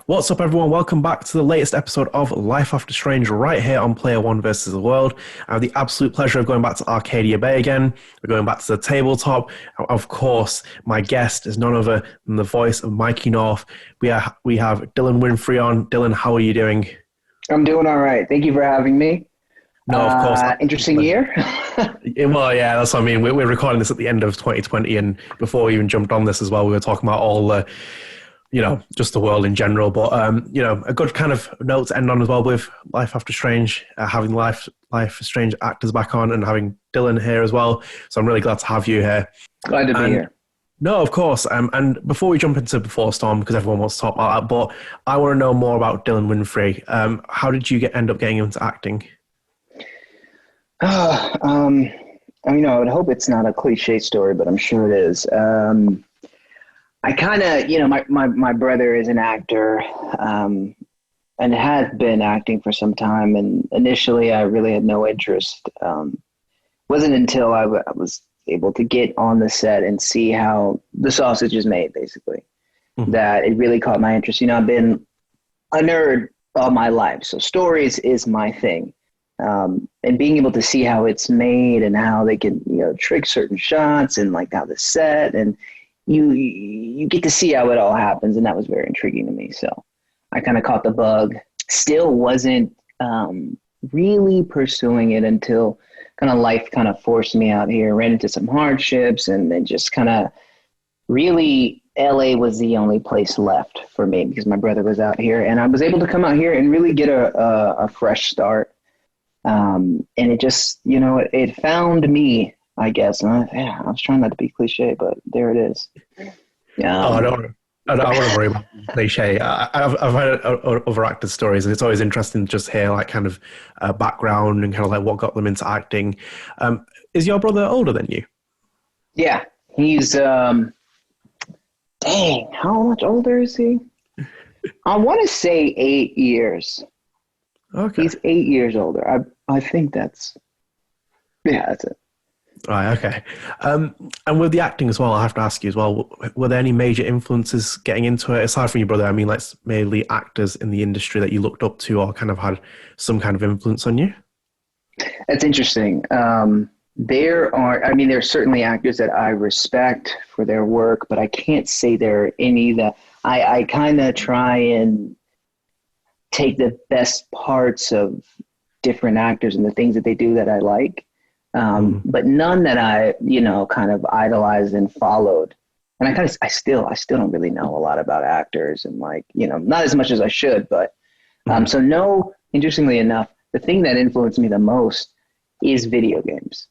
What's up, everyone? Welcome back to the latest episode of Life After Strange right here on Player One versus the World. I have the absolute pleasure of going back to Arcadia Bay again. We're going back to the tabletop. Of course, my guest is none other than the voice of Mikey North. We have Dillon Winfrey on. Dillon, how are you doing? I'm doing all right. Thank you for having me. No, of course. Interesting year. Well, yeah, that's what I mean. We're recording this at the end of 2020, and before we even jumped on this as well, we were talking about all the, just the world in general. But, a good kind of note to end on as well with Life After Strange, having Life After Strange actors back on and having Dillon here as well. So I'm really glad to have you here. Glad to be here. No, of course. And before we jump into Before Storm, because everyone wants to talk about that, but I want to know more about Dillon Winfrey. How did you end up getting into acting? I would hope it's not a cliche story, but I'm sure it is. I kind of, my brother is an actor and has been acting for some time. And initially I really had no interest. Wasn't until I was able to get on the set and see how the sausage is made, basically, that it really caught my interest. I've been a nerd all my life, so stories is my thing. And being able to see how it's made and how they can, trick certain shots and like how the set and you get to see how it all happens. And that was very intriguing to me. So I kind of caught the bug. Still wasn't really pursuing it until kind of life kind of forced me out here, ran into some hardships, and then just kind of really LA was the only place left for me because my brother was out here, and I was able to come out here and really get a fresh start. And it just, it found me, I guess. And I was trying not to be cliche, but there it is. Yeah. I don't want to worry about cliche. I've heard other actors' stories, and it's always interesting to just hear like kind of background and kind of like what got them into acting. Is your brother older than you? Yeah, he's dang, how much older is he? I want to say 8 years. Okay, he's 8 years older. I think that's it. Right, okay. And with the acting as well, I have to ask you as well, were there any major influences getting into it? Aside from your brother, I mean, like mainly actors in the industry that you looked up to or kind of had some kind of influence on you? That's interesting. There's certainly actors that I respect for their work, but I can't say there are any that I kind of try and take the best parts of different actors and the things that they do that I like. But none that I, kind of idolized and followed. And I still don't really know a lot about actors and not as much as I should, but, so no, interestingly enough, the thing that influenced me the most is video games.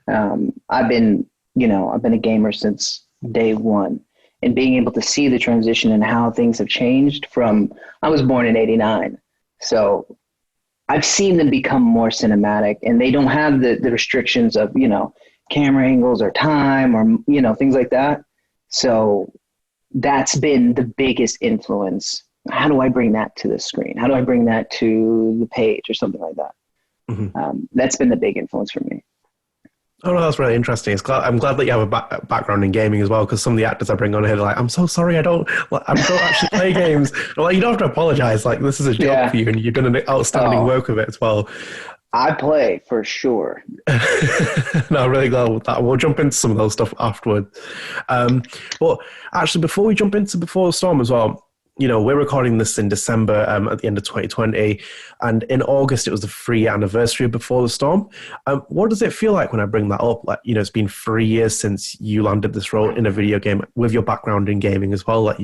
I've been a gamer since day one, and being able to see the transition and how things have changed I was born in 1989. So I've seen them become more cinematic, and they don't have the restrictions of, camera angles or time or, things like that. So that's been the biggest influence. How do I bring that to the screen? How do I bring that to the page or something like that? That's been the big influence for me. Oh, no, that's really interesting. I'm glad that you have a background in gaming as well, because some of the actors I bring on here are like, I'm so sorry, I don't actually play games. Like, you don't have to apologize. Like, this is a job for you, and you're doing outstanding work with it as well. I play for sure. No, I'm really glad with that. We'll jump into some of those stuff afterwards. But actually, before we jump into Before the Storm as well, we're recording this in December at the end of 2020, and in August it was the 3-year anniversary of Before the Storm. What does it feel like when I bring that up? Like, it's been 3 years since you landed this role in a video game with your background in gaming as well.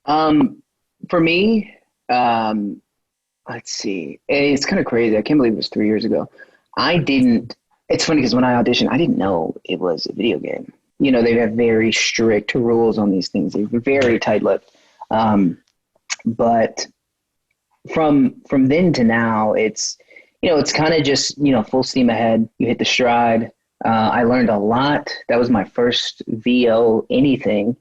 For me, let's see. It's kind of crazy. I can't believe it was 3 years ago. It's funny because when I auditioned, I didn't know it was a video game. They have very strict rules on these things. They're very tight-lipped. But from then to now, it's kind of just, full steam ahead. You hit the stride. I learned a lot. That was my first VO anything,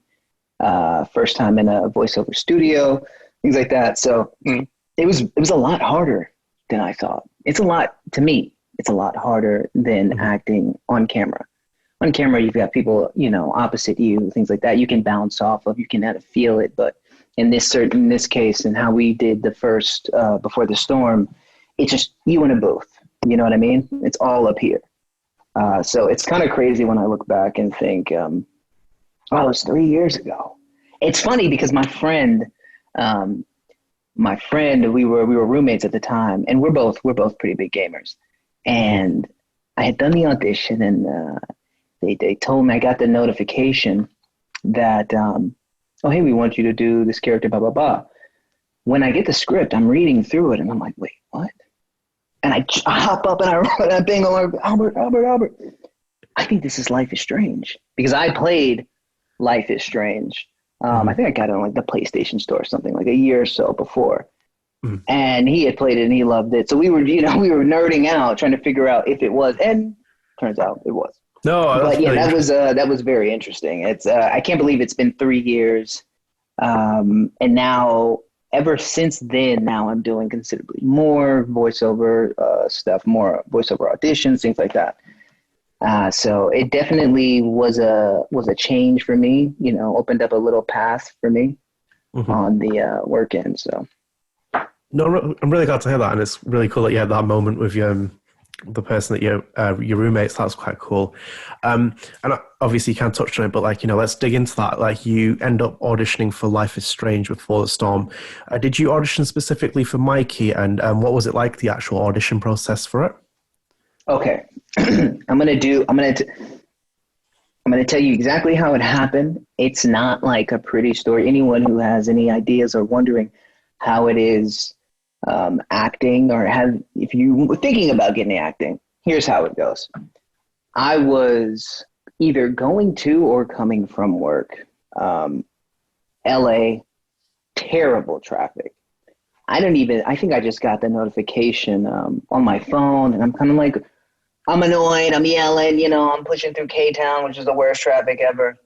first time in a voiceover studio, things like that. So it was a lot harder than I thought. It's a lot harder than acting on camera. On camera, you've got people, opposite you, things like that. You can bounce off of, you can kind of feel it, but in this case, and how we did the first Before the Storm, it's just you in a booth. You know what I mean? It's all up here. So it's kind of crazy when I look back and think, oh, it was 3 years ago. It's funny because my friend, we were roommates at the time, and we're both pretty big gamers. And I had done the audition, and they told me, I got the notification that, oh, hey, we want you to do this character, blah, blah, blah. When I get the script, I'm reading through it, and I'm like, wait, what? And I hop up and I run that thing along, Albert. I think this is Life is Strange, because I played Life is Strange. I think I got it on like the PlayStation Store or something, like a year or so before. And he had played it and he loved it. So we were nerding out trying to figure out if it was, and turns out it was. No, but yeah, that was very interesting. It's I can't believe it's been 3 years, and now ever since then, now I'm doing considerably more voiceover stuff, more voiceover auditions, things like that. So it definitely was a change for me. Opened up a little path for me on the work end. So. No, I'm really glad to hear that, and it's really cool that you had that moment with the person that your roommates. That's quite cool. And obviously you can't touch on it, but let's dig into that. You end up auditioning for Life is Strange Before the Storm. Did you audition specifically for Mikey, and what was it like, the actual audition process for it? Okay. I'm going to tell you exactly how it happened. It's not like a pretty story. Anyone who has any ideas or wondering how it is acting, or if you were thinking about getting acting, here's how it goes. I was either going to or coming from work. LA, terrible traffic. I think I just got the notification on my phone, and I'm kind of like, I'm annoyed, I'm yelling, I'm pushing through K-Town, which is the worst traffic ever.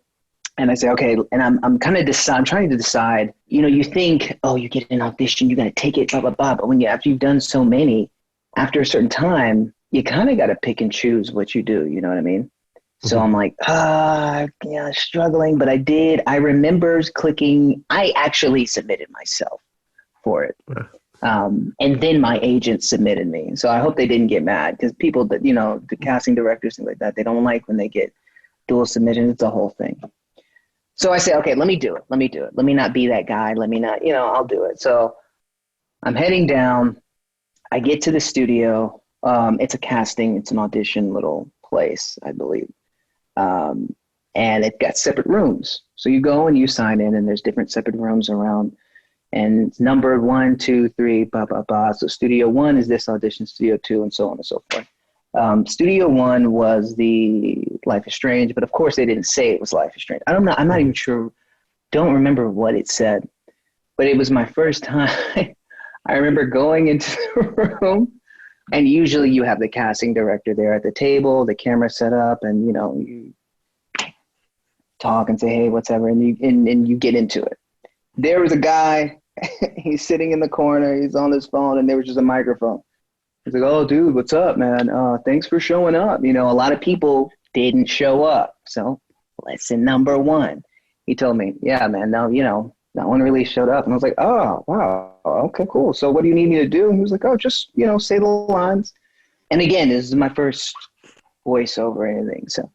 And I say, okay, and I'm trying to decide, you think, oh, you get an audition, you got to take it, blah, blah, blah. But after you've done so many, after a certain time, you kind of got to pick and choose what you do. You know what I mean? Mm-hmm. So I'm like, struggling. But I remember clicking, I actually submitted myself for it. And then my agent submitted me. So I hope they didn't get mad, because people that, the casting directors, things like that, they don't like when they get dual submissions. It's a whole thing. So I say, okay, let me do it. Let me not be that guy. Let me not, I'll do it. So I'm heading down. I get to the studio. It's a casting. It's an audition little place, I believe. And it got separate rooms. So you go and you sign in, and there's different separate rooms around. And it's numbered 1, 2, 3, blah, blah, blah. So studio 1 is this audition, studio 2, and so on and so forth. Studio 1 was the Life is Strange, but of course they didn't say it was Life is Strange. I'm not even sure, don't remember what it said, but it was my first time. I remember going into the room, and usually you have the casting director there at the table, the camera set up, and you talk and say, hey, whatever, and you get into it. There was a guy, he's sitting in the corner, he's on his phone, and there was just a microphone. He's like, oh, dude, what's up, man? Thanks for showing up. A lot of people didn't show up. So lesson number 1. He told me, yeah, man, no, no one really showed up. And I was like, oh, wow, okay, cool. So what do you need me to do? And he was like, oh, just, say the lines. And again, this is my first voiceover or anything. So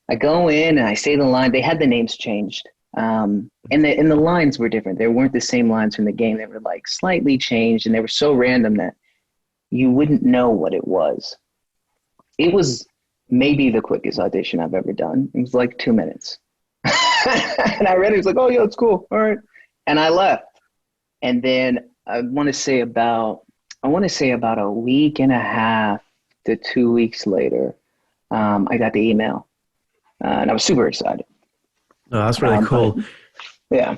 I go in and I say the line. They had the names changed. And the lines were different. They weren't the same lines from the game. They were like slightly changed, and they were so random that you wouldn't know what it was. It was maybe the quickest audition I've ever done. It was like 2 minutes. And I read it. It was like, oh, yeah, it's cool. All right. And I left. And then I want to say about a week and a half to 2 weeks later, I got the email. And I was super excited. No, that's really cool. Yeah.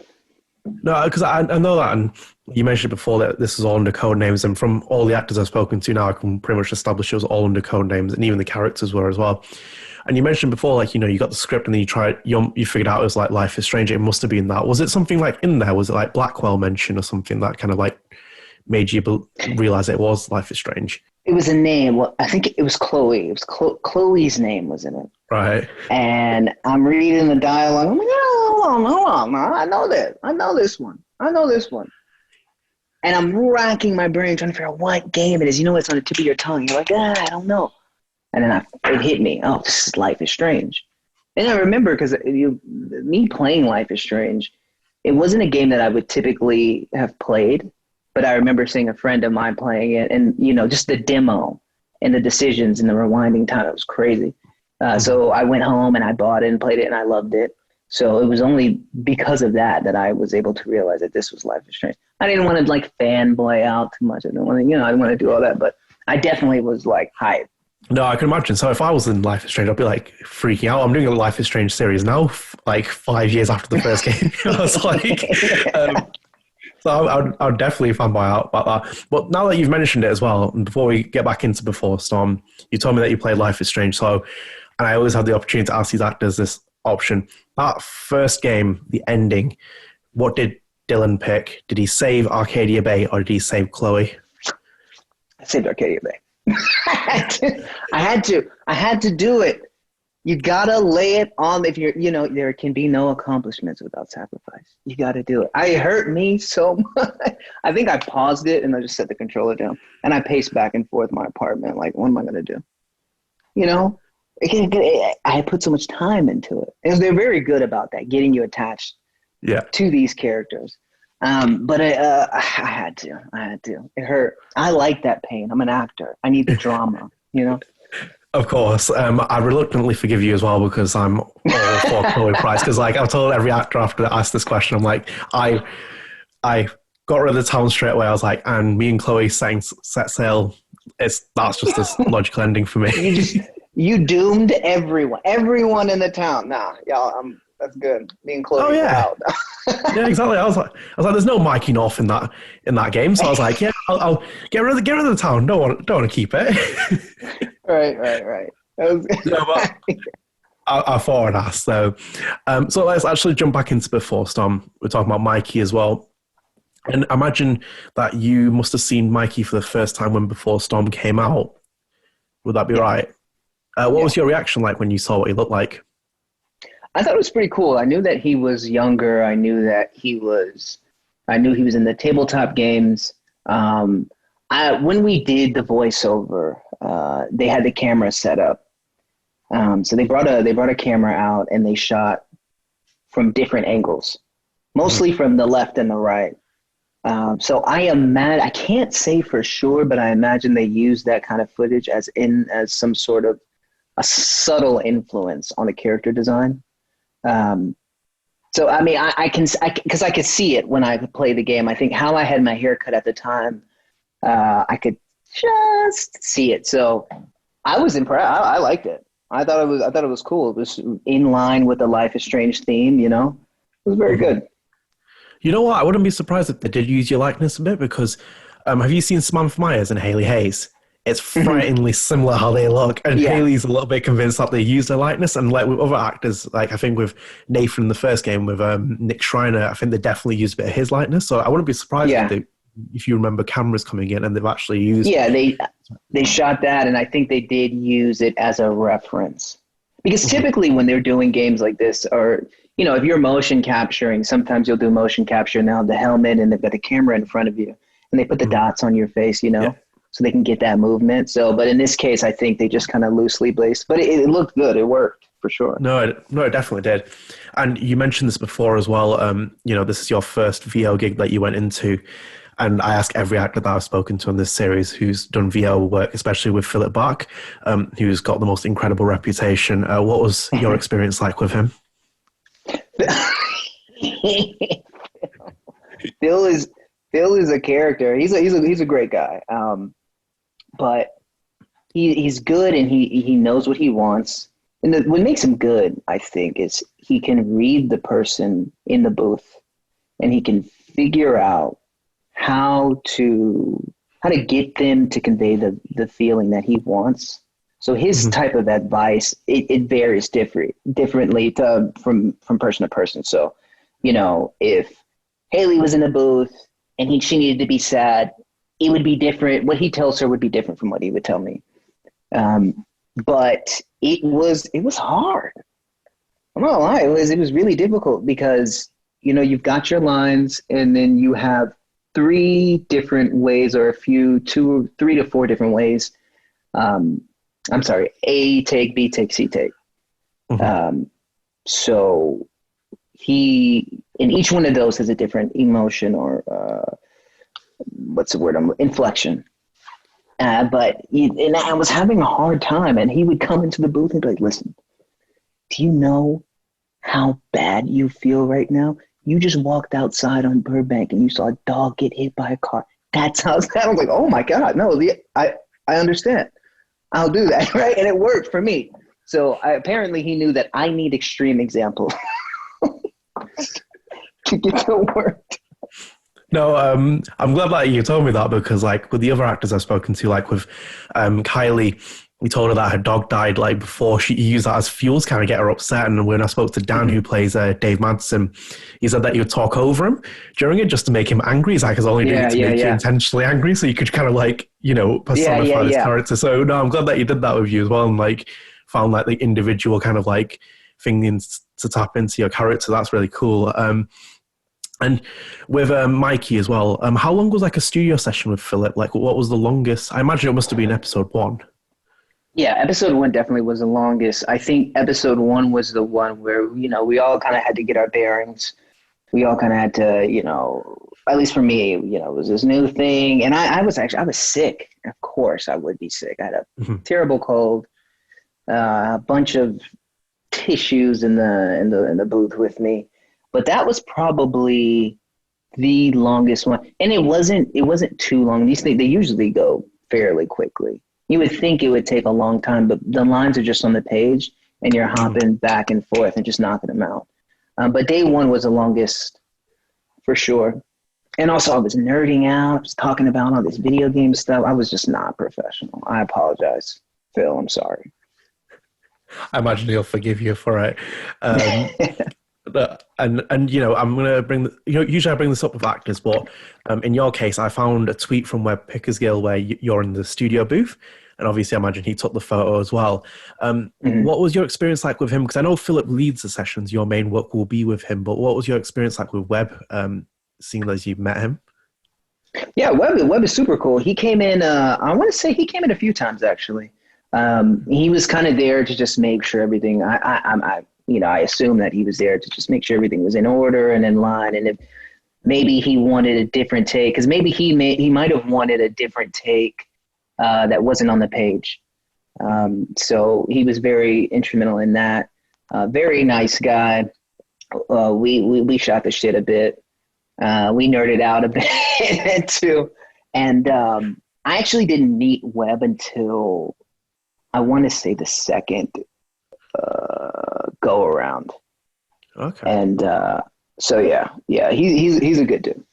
No, because I know that, and you mentioned before that this is all under code names, and from all the actors I've spoken to now, I can pretty much establish it was all under code names, and even the characters were as well. And you mentioned before, you got the script, and then you figured out it was like Life is Strange. It must have been that. Was it something like in there? Was it like Blackwell mention or something that kind of like made you realize it was Life is Strange? It was a name. Well, I think it was Chloe. It was Chloe's name was in it. Right. And I'm reading the dialogue. I'm like, oh, hold on. I know this one. I know this one. And I'm racking my brain trying to figure out what game it is. You know, it's on the tip of your tongue. You're like, I don't know. And then it hit me. Oh, this is Life is Strange. And I remember because me playing Life is Strange, it wasn't a game that I would typically have played, but I remember seeing a friend of mine playing it, and just the demo and the decisions and the rewinding time, it was crazy. So I went home and I bought it and played it, and I loved it. So it was only because of that I was able to realize that this was Life is Strange. I didn't want to fanboy out too much. I didn't want to, I didn't want to do all that, but I definitely was hyped. No, I can imagine. So if I was in Life is Strange, I'd be freaking out. I'm doing a Life is Strange series now, 5 years after the first game. I was so I would definitely fanboy out about that. But now that you've mentioned it as well, and before we get back into Before Storm, you told me that you played Life is Strange. So, and I always had the opportunity to ask these actors this option. That first game, the ending, what did Dillon pick? Did he save Arcadia Bay or did he save Chloe? I saved Arcadia Bay. I had to do it. You gotta lay it on. If you're, there can be no accomplishments without sacrifice. You gotta do it. It hurt me so much. I think I paused it and I just set the controller down and I paced back and forth my apartment. What am I gonna do? I had put so much time into it. And they're very good about that, getting you attached to these characters. But I had to. It hurt. I like that pain. I'm an actor. I need the drama, Of course. I reluctantly forgive you as well because I'm all for Chloe Price. Because I've told every actor after I asked this question, I'm I got rid of the town straight away. I was and me and Chloe set sail. That's just this logical ending for me. You doomed everyone in the town. Nah, y'all, that's good. Me and Chloe. Oh yeah, yeah, exactly. I was like, there's no Mikey North in that game. So I was yeah, I'll get rid of the town. Don't want to keep it. Right. But I thought I'd ask though. So let's actually jump back into Before Storm. We're talking about Mikey as well. And imagine that you must have seen Mikey for the first time when Before Storm came out. Would that be right? What was your reaction like when you saw what he looked like? I thought it was pretty cool. I knew that he was younger. I knew he was in the tabletop games. When we did the voiceover, they had the camera set up. So they brought a camera out and they shot from different angles, mostly from the left and the right. So I can't say for sure, but I imagine they used that kind of footage as some sort of a subtle influence on the character design. So I mean, because I could see it when I play the game. I think how I had my hair cut at the time, I could just see it. So I was impressed. I liked it. I thought it was cool. It was in line with the Life is Strange theme. It was very good. You know what? I wouldn't be surprised if they did use your likeness a bit because have you seen Samantha Myers and Hailey Hayes? It's frighteningly similar how they look. And Hailey's a little bit convinced that they used their likeness. And with other actors, I think with Nathan in the first game, with Nick Schreiner, I think they definitely used a bit of his likeness. So I wouldn't be surprised if you remember cameras coming in and they've actually used... Yeah, they shot that, and I think they did use it as a reference. Because typically when they're doing games like this, or... if you're motion capturing, sometimes you'll do motion capture and they'll have the helmet and they've got the camera in front of you and they put the dots on your face, so they can get that movement. So, but in this case, I think they just kind of loosely based, but it looked good. It worked for sure. No, it definitely did. And you mentioned this before as well. This is your first VO gig that you went into. And I ask every actor that I've spoken to in this series who's done VO work, especially with Philip Bache, who's got the most incredible reputation. What was your experience like with him? Phil is a character. He's a great guy. But he's good and he knows what he wants. And what makes him good, I think, is he can read the person in the booth and he can figure out how to get them to convey the feeling that he wants. So his type of advice, it varies differently from person to person. So, if Hailey was in the booth and she needed to be sad, it would be different. What he tells her would be different from what he would tell me. But it was hard. I'm not gonna lie, it was really difficult because you've got your lines, and then you have 3 different ways, or 3 to 4 different ways. I'm sorry, A take, B take, C take. Mm-hmm. So in each one of those has a different emotion or what's the word? Inflection. And I was having a hard time, and he would come into the booth and be like, listen, do you know how bad you feel right now? You just walked outside on Burbank and you saw a dog get hit by a car. That's how it's I was like, oh my God, no, I understand. I'll do that, right? And it worked for me. So apparently he knew that I need extreme examples to get to work. No, I'm glad that you told me that, because like with the other actors I've spoken to, like with Kylie, we told her that her dog died like before she used that as fuel to kind of get her upset. And when I spoke to Dan, who plays Dave Madsen, he said that you would talk over him during it just to make him angry. He's like, it's only doing it to make you intentionally angry, so you could kind of like, personify his character. So no, I'm glad that you did that with you as well, and like found like the individual kind of like thing to tap into your character. That's really cool. And with Mikey as well, how long was like a studio session with Philip? Like, what was the longest? I imagine it must have been episode 1. Yeah, episode 1 definitely was the longest. I think episode 1 was the one where, we all kind of had to get our bearings. We all kind of had to, at least for me, it was this new thing. And I was sick. Of course I would be sick. I had a terrible cold, a bunch of tissues in the booth with me. But that was probably the longest one. And it wasn't too long. These things, they usually go fairly quickly. You would think it would take a long time, but the lines are just on the page and you're hopping back and forth and just knocking them out. But day 1 was the longest for sure. And also I was nerding out. I was talking about all this video game stuff. I was just not professional. I apologize, Phil. I'm sorry. I imagine he'll forgive you for it. And I'm going to bring, usually I bring this up with actors, but in your case, I found a tweet from Webb Pickersgill where you're in the studio booth, and obviously I imagine he took the photo as well. What was your experience like with him? Because I know Philip leads the sessions, your main work will be with him, but what was your experience like with Webb, seeing as you've met him? Yeah, Webb is super cool. He came in, I want to say he came in a few times actually. He was kind of there to just make sure everything, I assume that he was there to just make sure everything was in order and in line. And if maybe he wanted a different take, because maybe he might have wanted a different take that wasn't on the page. So he was very instrumental in that. Very nice guy. We shot the shit a bit. We nerded out a bit too. And I actually didn't meet Webb until I want to say the second go around. Okay. And so yeah, he's a good dude.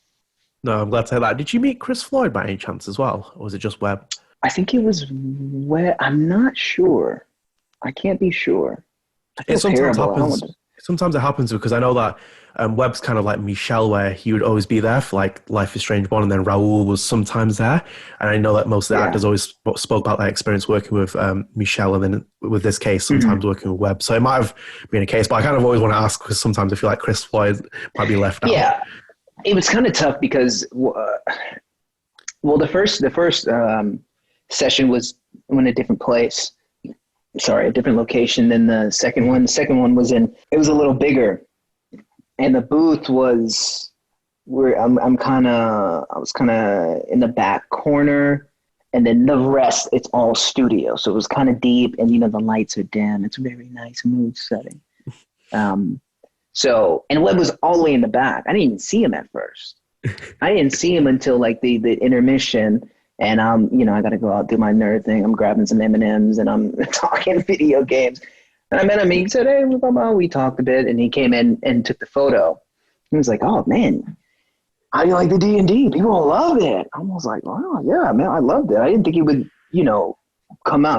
No, I'm glad to hear that. Did you meet Chris Floyd by any chance as well, or was it just Webb? I think it was Webb. I'm not sure. I can't be sure. It sometimes it happens because I know that Webb's kind of like Michelle, where he would always be there for like Life is Strange 1, and then Raoul was sometimes there. And I know that most of the actors always spoke about their experience working with Michelle, and then with this case, sometimes working with Webb. So it might have been a case, but I kind of always want to ask because sometimes I feel like Chris Floyd might be left out. Yeah, it was kind of tough because, the first session was in a different place. Sorry, a different location than the second one. The second one was it was a little bigger, and the booth was where I was kind of in the back corner, and then the rest, it's all studio. So it was kind of deep, and the lights are dim. It's a very nice mood setting. And Webb was all the way in the back. I didn't even see him at first. I didn't see him until like the intermission. And I got to go out, do my nerd thing. I'm grabbing some M&Ms and I'm talking video games. And I met him. He said, hey, we talked a bit. And he came in and took the photo. He was like, oh, man, how do you like the D&D? People love it. I was like, oh, yeah, man, I loved it. I didn't think it would,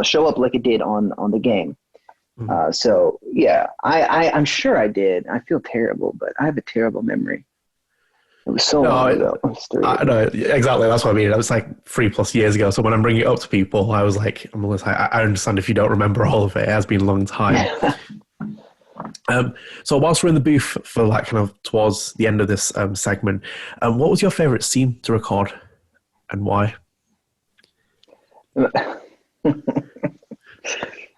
show up like it did on the game. Mm-hmm. So, yeah, I'm sure I did. I feel terrible, but I have a terrible memory. It was so long ago. I know, exactly. That's what I mean. That was like 3+ years ago. So when I'm bringing it up to people, I understand if you don't remember all of it. It has been a long time. So whilst we're in the booth for like kind of towards the end of this segment, what was your favorite scene to record and why?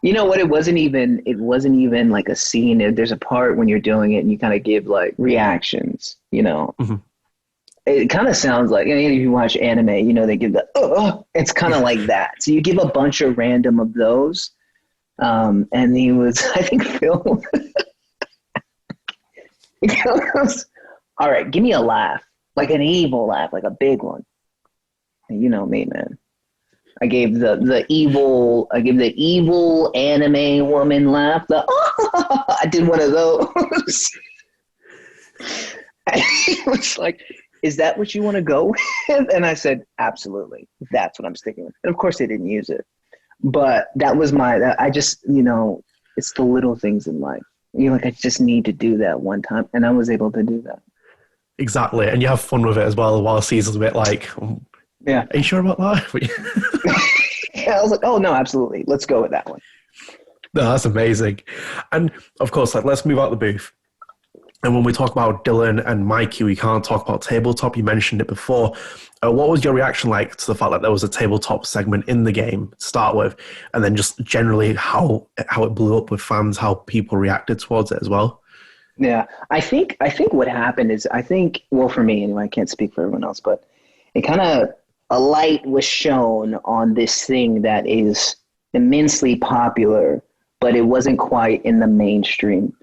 You know what? It wasn't even like a scene. There's a part when you're doing it and you kind of give like reactions, you know. Mm-hmm. It kind of sounds like, if you watch anime, you know, they give the, it's kind of like that. So you give a bunch of random of those. And he was, I think Phil, he goes, all right, give me a laugh, like an evil laugh, like a big one. And you know me, man. I gave the evil anime woman laugh. I did one of those. And he was like, is that what you want to go with? And I said, absolutely. That's what I'm sticking with. And of course they didn't use it. But that was I just, you know, it's the little things in life. You're like, I just need to do that one time. And I was able to do that. Exactly. And you have fun with it as well, while Caesar's a bit like, yeah. Are you sure about that? Yeah, I was like, oh, no, absolutely. Let's go with that one. No, that's amazing. And of course, like, let's move out the booth. And when we talk about Dillon and Mikey, we can't talk about tabletop. You mentioned it before. What was your reaction like to the fact that there was a tabletop segment in the game to start with, and then just generally how it blew up with fans, how people reacted towards it as well? Yeah, I think what happened is, well, for me anyway, I can't speak for everyone else, but it kind of, a light was shown on this thing that is immensely popular, but it wasn't quite in the mainstream.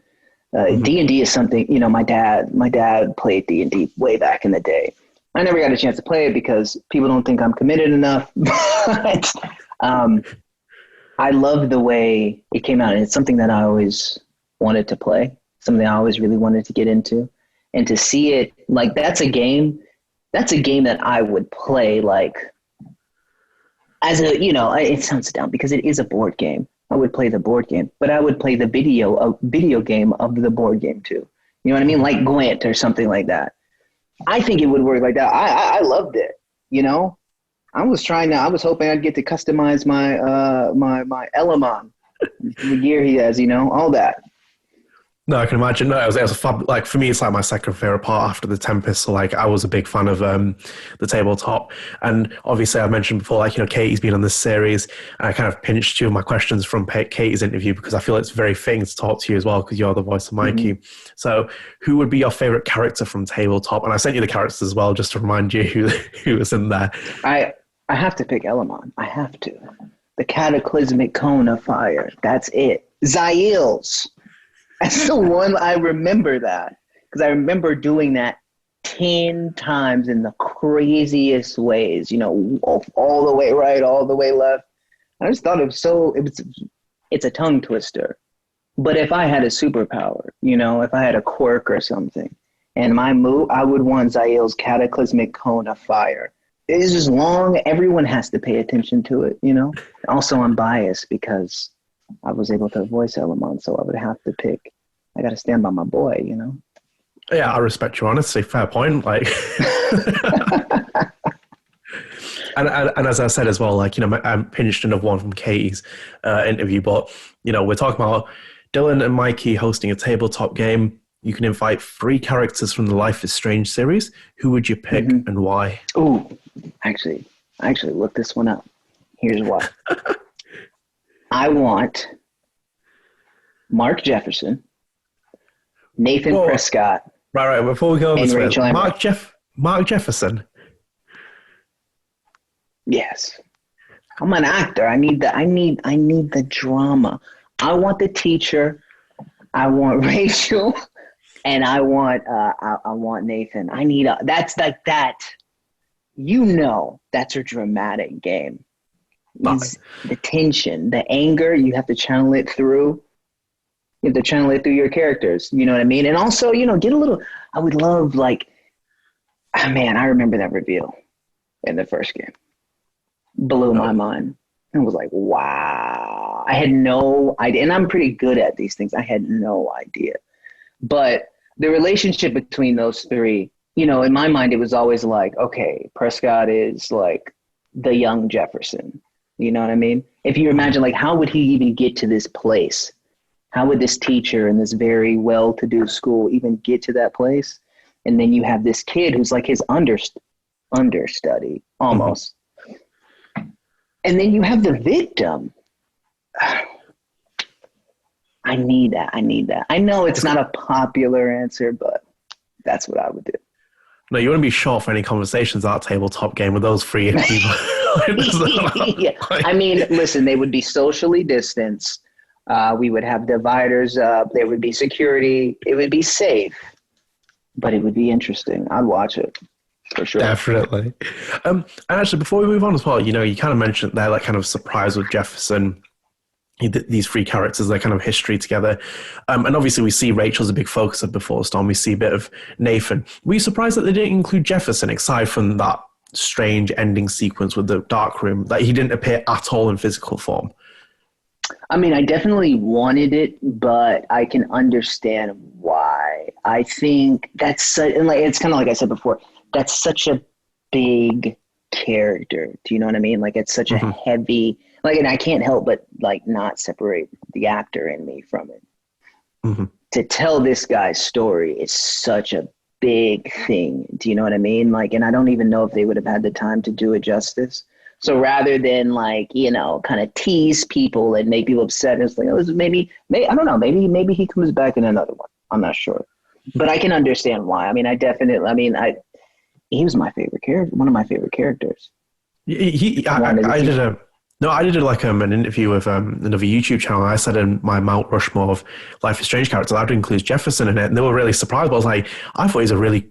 D&D is something, you know, my dad played D&D way back in the day. I never got a chance to play it because people don't think I'm committed enough. But I love the way it came out, and it's something that I always wanted to play, something I always really wanted to get into. And to see it, like, that's a game that I would play, like, as a, you know, it sounds dumb because it is a board game. I would play the board game, but I would play the video game of the board game too. You know what I mean? Like Gwent or something like that. I think it would work like that. I loved it. You know, I was hoping I'd get to customize my Elamon, the gear he has, you know, all that. No, I can imagine. No, it was a fun, like, for me, it's like my second favorite part after the Tempest. So, like, I was a big fan of the tabletop. And obviously, I mentioned before, like, you know, Katie's been on this series. And I kind of pinched two of my questions from Katie's interview because I feel it's very fitting to talk to you as well because you're the voice of Mikey. Mm-hmm. So who would be your favorite character from tabletop? And I sent you the characters as well, just to remind you who was in there. I have to pick Elamon. I have to. The cataclysmic cone of fire. That's it. Zail's. That's the one I remember, that because I remember doing that 10 times in the craziest ways, you know, all the way right, all the way left. I just thought it's a tongue twister. But if I had a superpower, you know, if I had a quirk or something, and my move, I would want Zail's cataclysmic cone of fire. It is just long. Everyone has to pay attention to it, you know. Also, I'm biased because I was able to voice Elamon, so I would have to pick. I got to stand by my boy, you know? Yeah, I respect your honesty. Fair point. Like, and as I said as well, like, you know, I pinched another one from Katie's interview, but, you know, we're talking about Dillon and Mikey hosting a tabletop game. You can invite 3 characters from the Life is Strange series. Who would you pick and why? Ooh, I actually looked this one up. Here's why. I want Mark Jefferson, Nathan Prescott. Right. Before we go on this way, Mark Jefferson. Yes, I'm an actor. I need the drama. I want the teacher. I want Rachel, and I want Nathan. That's like that. You know, that's a dramatic game. It's the tension, the anger, you have to channel it through. You have to channel it through your characters. You know what I mean? And also, you know, I would love, like, man, I remember that reveal in the first game. Blew my mind. I was like, wow. I had no idea. And I'm pretty good at these things. I had no idea. But the relationship between those 3, you know, in my mind, it was always like, okay, Prescott is like the young Jefferson. You know what I mean? If you imagine, like, how would he even get to this place? How would this teacher in this very well-to-do school even get to that place? And then you have this kid who's like his understudy almost. Mm-hmm. And then you have the victim. I need that. I know it's not a popular answer, but that's what I would do. No, you wouldn't be short for any conversations at tabletop game with those three people. Yeah. I mean, listen, they would be socially distanced. We would have dividers up. There would be security. It would be safe, but it would be interesting. I'd watch it for sure. Definitely. And actually, before we move on as well, you kind of mentioned there, like kind of surprise with Jefferson. These three characters, their kind of history together. And obviously we see Rachel's a big focus of Before the Storm. We see a bit of Nathan. Were you surprised that they didn't include Jefferson, aside from that strange ending sequence with the dark room, that he didn't appear at all in physical form? I mean, I definitely wanted it, but I can understand why. I think that's and like it's kind of like I said before, that's such a big character. Do you know what I mean? Like it's such a heavy, like, and I can't help but like not separate the actor in me from it. Mm-hmm. To tell this guy's story is such a big thing. Do you know what I mean? Like, and I don't even know if they would have had the time to do it justice. So rather than like, kind of tease people and make people upset, it's like, oh, maybe I don't know, maybe he comes back in another one. I'm not sure, but I can understand why. I mean, he was my favorite character, one of my favorite characters. I did like an interview with another YouTube channel. I said in my Mount Rushmore of Life is Strange characters, I'd include Jefferson in it, and they were really surprised. But I was like, I thought he's a really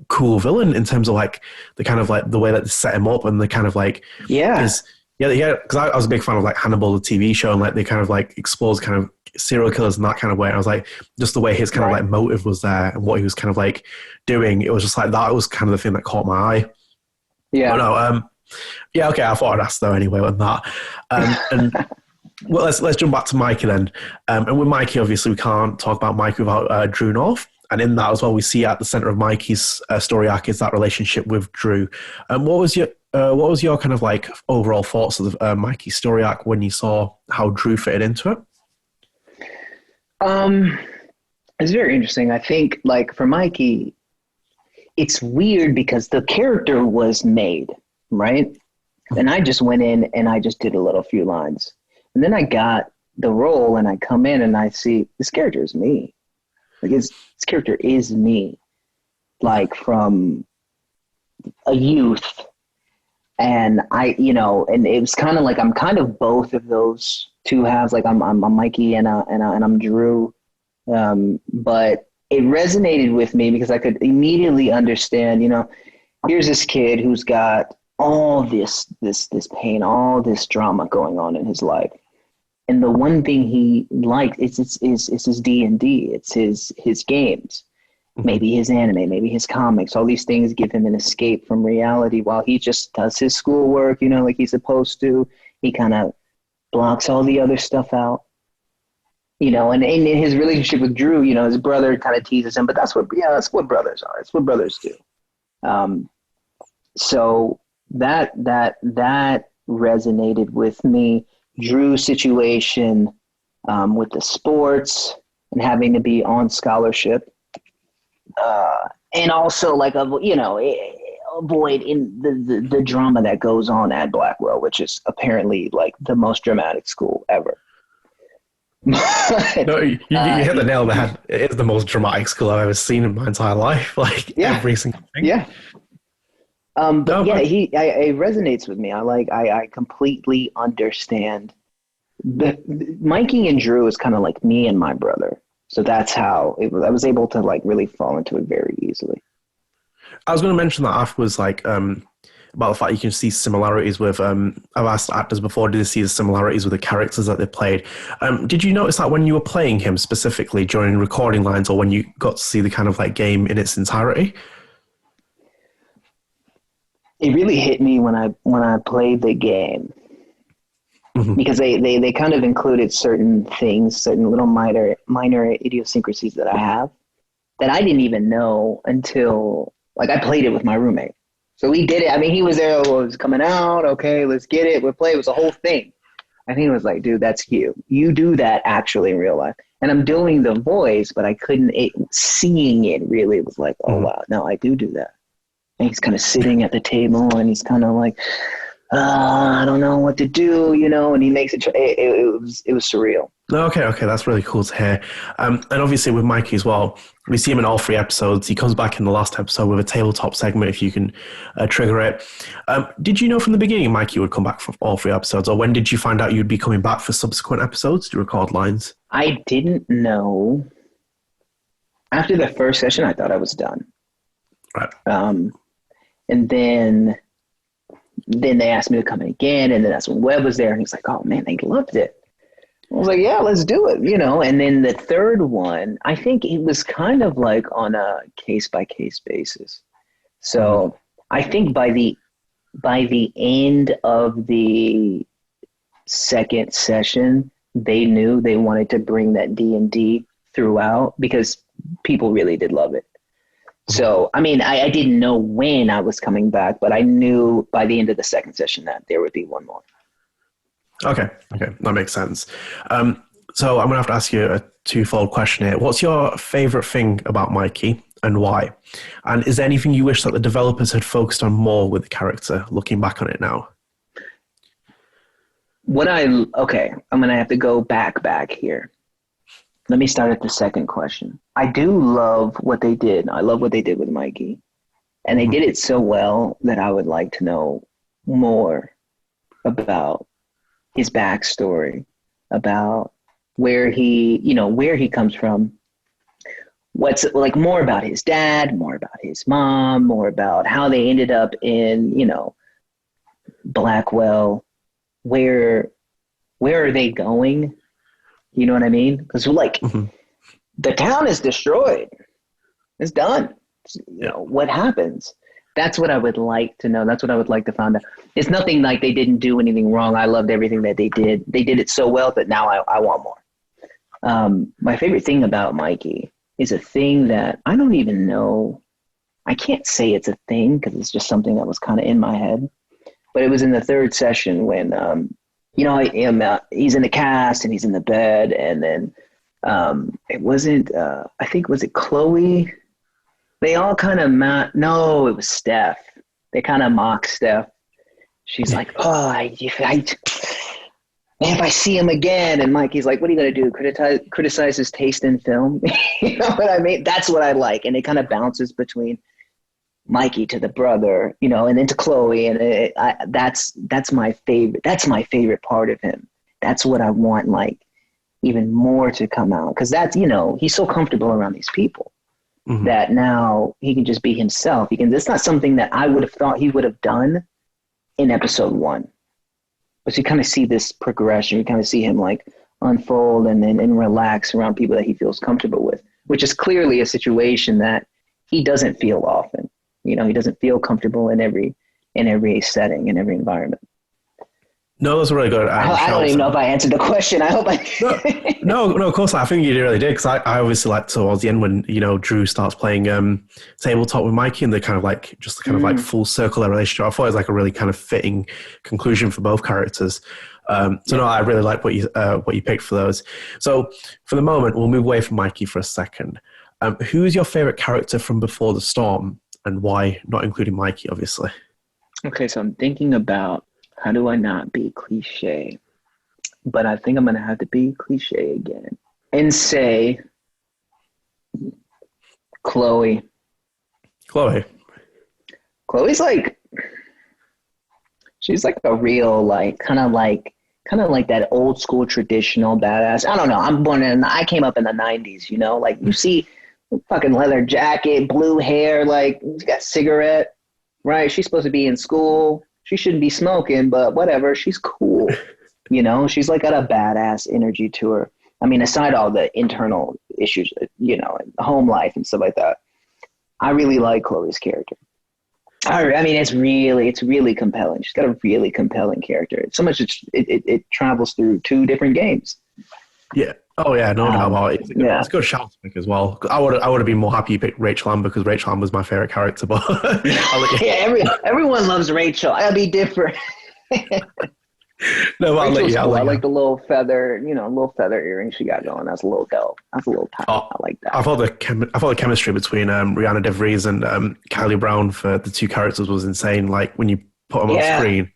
cool villain in terms of like the kind of like the way that they set him up and the kind of like because I was a big fan of like Hannibal the TV show, and like they kind of like explores kind of serial killers in that kind of way. And I was like, just the way his kind of like motive was there and what he was kind of like doing, it was just like that was kind of the thing that caught my eye. Okay, I thought I'd ask though anyway on that. And well, let's jump back to Mikey then. And with Mikey, obviously we can't talk about Mikey without Drew North. And in that as well, we see at the center of Mikey's story arc is that relationship with Drew. What was your kind of like overall thoughts of Mikey's story arc when you saw how Drew fitted into it? It's very interesting. I think like for Mikey, it's weird because the character was made, right? And I just went in and I just did a few lines. And then I got the role and I come in and I see this character is me. Like this character is me, like from a youth. And and it was kind of like, I'm kind of both of those two halves. Like I'm Mikey and I'm Drew. But it resonated with me because I could immediately understand, here's this kid who's got all this pain, all this drama going on in his life. And the one thing he liked is his D&D. It's his games, maybe his anime, maybe his comics. All these things give him an escape from reality while he just does his schoolwork, like he's supposed to. He kind of blocks all the other stuff out, and in his relationship with Drew, his brother kind of teases him, but that's what brothers are. It's what brothers do. So that resonated with me. Drew's situation with the sports and having to be on scholarship, and also like avoid in the drama that goes on at Blackwell, which is apparently like the most dramatic school ever. No, you hit the nail on the head. It is the most dramatic school I've ever seen in my entire life. Like every single thing. Yeah. It resonates with me. I completely understand. Mikey and Drew is kind of like me and my brother. So that's how it was. I was able to like really fall into it very easily. I was going to mention that afterwards, like about the fact you can see similarities with. I've asked actors before, did they see the similarities with the characters that they played? Did you notice that when you were playing him specifically during recording lines, or when you got to see the kind of like game in its entirety? It really hit me when I played the game, because they kind of included certain things, certain little minor idiosyncrasies that I have that I didn't even know until like I played it with my roommate. So we did it. I mean, he was there. It was coming out. Okay, let's get it. We'll play. It was a whole thing. I think it was like, dude, that's you. You do that actually in real life. and I'm doing the voice, but I couldn't, seeing it really was like, oh, wow, no, I do that. And he's kind of sitting at the table and he's kind of like, I don't know what to do, and he makes it was surreal. Okay, that's really cool to hear. And obviously with Mikey as well, we see him in all 3 episodes. He comes back in the last episode with a tabletop segment, if you can trigger it. Did you know from the beginning Mikey would come back for all 3 episodes, or when did you find out you'd be coming back for subsequent episodes to record lines? I didn't know. After the first session, I thought I was done. Right. And then they asked me to come in again, and then that's when Webb was there, and he's like, oh, man, they loved it. I was like, yeah, let's do it, And then the third one, I think it was kind of like on a case-by-case basis. So I think by the end of the second session, they knew they wanted to bring that D&D throughout because people really did love it. So, I mean, I didn't know when I was coming back, but I knew by the end of the second session that there would be one more. Okay, that makes sense. So I'm going to have to ask you a twofold question here. What's your favorite thing about Mikey and why? And is there anything you wish that the developers had focused on more with the character, looking back on it now? I'm going to have to go back here. Let me start at the second question. I do love what they did. I love what they did with Mikey. And they did it so well that I would like to know more about his backstory, about where he comes from, what's like more about his dad, more about his mom, more about how they ended up in, Blackwell. Where are they going? You know what I mean? Because the town is destroyed. It's done. What happens? That's what I would like to know. That's what I would like to find out. It's nothing like they didn't do anything wrong. I loved everything that they did. They did it so well that now I want more. My favorite thing about Mikey is a thing that I don't even know. I can't say it's a thing because it's just something that was kind of in my head. But it was in the third session when, he's in the cast and he's in the bed. And then it wasn't, I think, was it Chloe? They all kind of no, it was Steph. They kind of mock Steph. She's like, oh, if I see him again, and Mikey's like, what are you going to do? Criticize his taste in film? You know what I mean? That's what I like. And it kind of bounces between Mikey to the brother, and then to Chloe. And that's my favorite. That's my favorite part of him. That's what I want, like, even more to come out. Because that's, he's so comfortable around these people. Mm-hmm. That now he can just be himself. It's not something that I would have thought he would have done in episode 1. But you kind of see this progression. You kind of see him like unfold and relax around people that he feels comfortable with, which is clearly a situation that he doesn't feel often. He doesn't feel comfortable in every setting, in every environment. No, that's really good. I don't even know if I answered the question. I hope I No, of course not. I think you really did, because I obviously like towards the end when, Drew starts playing tabletop with Mikey and they kind of like like full circle their relationship. I thought it was like a really kind of fitting conclusion for both characters. No, I really like what you picked for those. So for the moment, we'll move away from Mikey for a second. Who's your favorite character from Before the Storm and why, not including Mikey, obviously? Okay, so I'm thinking about, how do I not be cliche? But I think I'm going to have to be cliche again and say Chloe. Chloe's like, she's like a real, like, kind of like that old school traditional badass. I don't know. I came up in the 90s, like you see fucking leather jacket, blue hair, like she's got a cigarette, right? She's supposed to be in school. She shouldn't be smoking, but whatever. She's cool. She's like got a badass energy to her. I mean, aside all the internal issues, and home life and stuff like that, I really like Chloe's character. I mean, it's really compelling. She's got a really compelling character. So much it travels through 2 different games. Yeah. Oh yeah, no doubt about it. Yeah. It's a good shout to pick as well. I would have been more happy you picked Rachel Amber because Rachel Amber's my favorite character. But yeah, everyone loves Rachel. I'll be different. No, I'll let you. Cool. I like the little feather, little feather earring she got going. That's a little dope. That's a little tight. Oh, I like that. I thought the chemistry between Rihanna DeVries and Kylie Brown for the two characters was insane. Like when you put them on screen,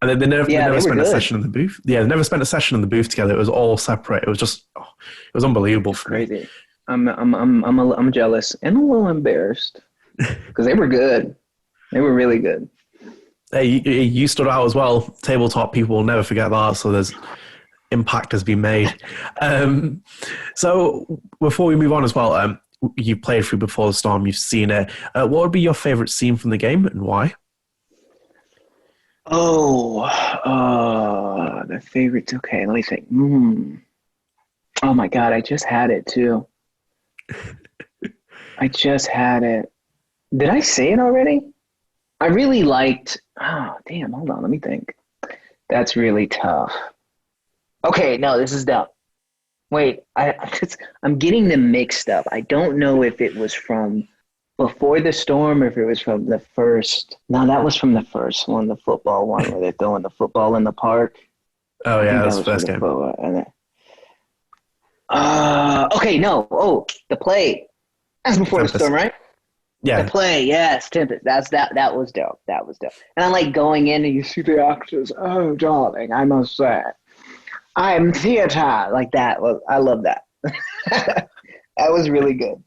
and then they never spent a session in the booth. Yeah, they never spent a session in the booth together. It was all separate. It was just, it was unbelievable. It's crazy. I'm jealous and a little embarrassed because they were good. They were really good. Hey, you stood out as well. Tabletop people will never forget that. So there's impact has been made. So before we move on as well, you played through Before the Storm. You've seen it. What would be your favorite scene from the game and why? The favorites. Okay, let me think. Oh my God, I just had it too. I just had it. Did I say it already? I really liked. Oh damn! Hold on, let me think. That's really tough. Okay, no, this is dumb. Wait, I'm getting them mixed up. I don't know if it was from Before the Storm or if it was from the first. No, that was from the first one, the football one where they're throwing the football in the park. Oh yeah, that was the first game. Okay, no. Oh, the play. That's Before the Storm, right? Yeah. The play, yes, Tempest. That was dope. That was dope. And I like going in and you see the actors. Oh, darling, I must say, I'm theater. Like that. I love that. That was really good.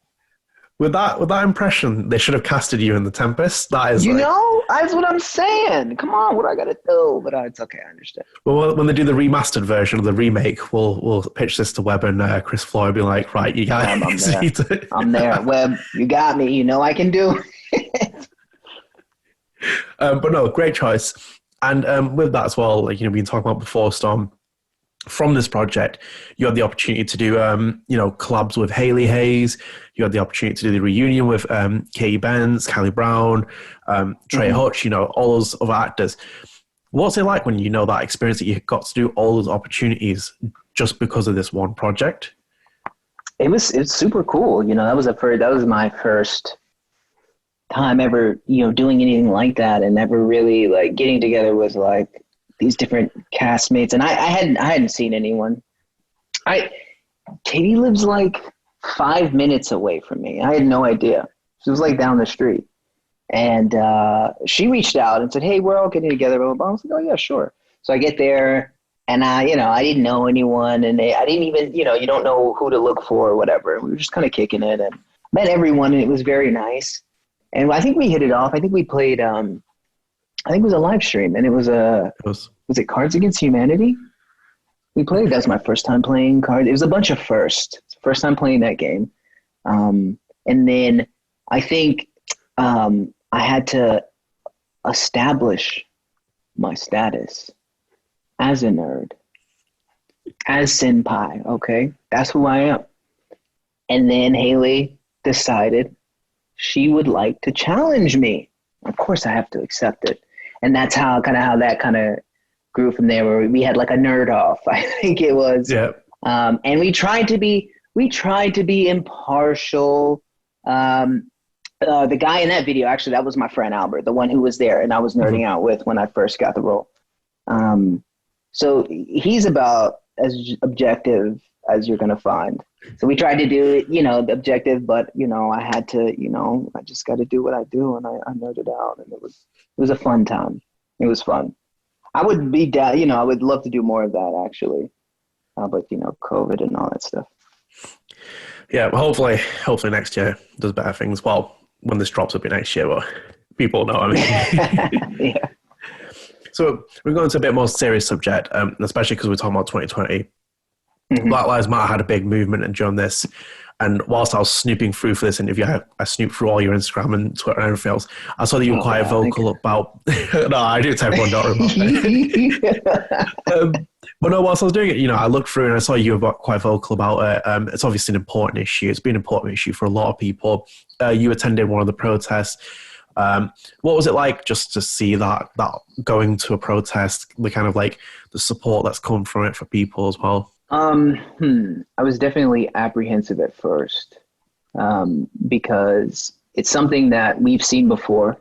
With that impression, they should have casted you in The Tempest. That is, that's what I'm saying. Come on, what I gotta do? But it's okay, I understand. Well, when they do the remastered version of the remake, we'll pitch this to Webb and Chris Floyd. Be like, right, you guys need to. I'm there, Webb. You got me. You know I can do it. But no, great choice. And with that as well, like we've been talking about Before Storm. From this project, you had the opportunity to do, collabs with Hailey Hayes. You had the opportunity to do the reunion with Katy Bentz, Kylie Brown, Trey, Hutch, all those other actors. What's it like when that experience that you got to do all those opportunities just because of this one project? It's super cool. That was my first time ever, doing anything like that, and never really like getting together with like these different castmates, and I hadn't seen anyone. Katie lives like 5 minutes away from me. I had no idea. She was like down the street, and she reached out and said, "Hey, we're all getting together." Blah, blah, blah. I was like, "Oh yeah, sure." So I get there, and I didn't know anyone, and I didn't even, you don't know who to look for or whatever. We were just kind of kicking it, and met everyone, and it was very nice. And I think we hit it off. I think we played. I think it was a live stream, and it was was it Cards Against Humanity? We played. That was my first time playing cards. It was a bunch of firsts. First time playing that game. And then I think I had to establish my status as a nerd, as senpai, okay? That's who I am. And then Hailey decided she would like to challenge me. Of course I have to accept it. And that's how that grew from there, where we had like a nerd off, I think it was. Yeah. And we tried to be impartial. The guy in that video, actually, that was my friend Albert, the one who was there and I was nerding out with when I first got the role. So he's about as objective as you're going to find. So we tried to do it, the objective, but, I had to, I just got to do what I do, and I nerded out, and it was a fun time. It was fun. I would be down, I would love to do more of that, actually. But, COVID and all that stuff. Yeah, well, hopefully next year does better things. Well, when this drops, it'll be next year, but people know what I mean. Yeah. So we're going to a bit more serious subject, especially because we're talking about 2020. Black Lives Matter had a big movement and during this, and whilst I was snooping through for this interview, I snooped through all your Instagram and Twitter and everything else. I saw that you were quite vocal about. No, I do take one daughter about it. But no, whilst I was doing it, I looked through and I saw you were quite vocal about it. It's obviously an important issue. It's been an important issue for a lot of people. You attended one of the protests. What was it like just to see that going to a protest, the kind of like the support that's come from it for people as well? I was definitely apprehensive at first, because it's something that we've seen before,